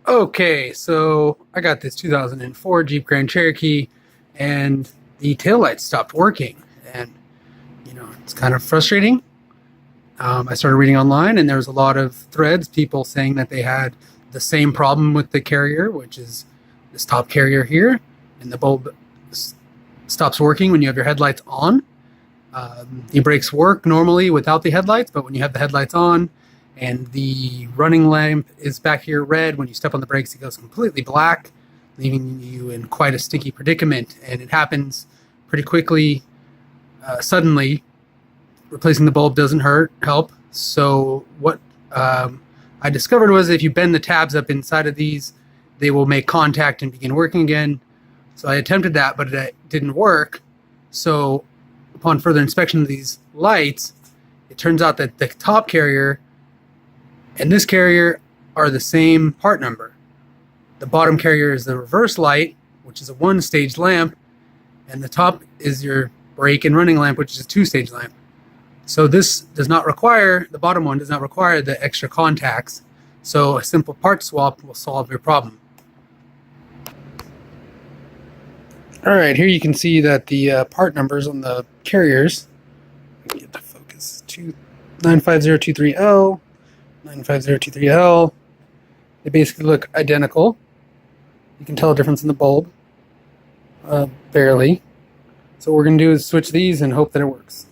Okay, so I got this 2004 Jeep Grand Cherokee, and the taillight stopped working, and it's kind of frustrating. I started reading online, and there was a lot of threads, people saying that they had the same problem with the carrier, which is this top carrier here, and the bulb stops working when you have your headlights on. The brakes work normally without the headlights, but when you have the headlights on and the running lamp is back here red, when you step on the brakes, it goes completely black, leaving you in quite a sticky predicament. And it happens pretty quickly, suddenly. Replacing the bulb doesn't help. So what I discovered was if you bend the tabs up inside of these, they will make contact and begin working again. So I attempted that, but it didn't work. So upon further inspection of these lights, it turns out that the top carrier and this carrier are the same part number. The bottom carrier is the reverse light, which is a one-stage lamp, and the top is your brake and running lamp, which is a two-stage lamp. So this does not require, the bottom one does not require the extra contacts. So a simple part swap will solve your problem. All right, here you can see that the part numbers on the carriers, get to focus, 95023L, 95023L, they basically look identical. You can tell a difference in the bulb, barely. So what we're going to do is switch these and hope that it works.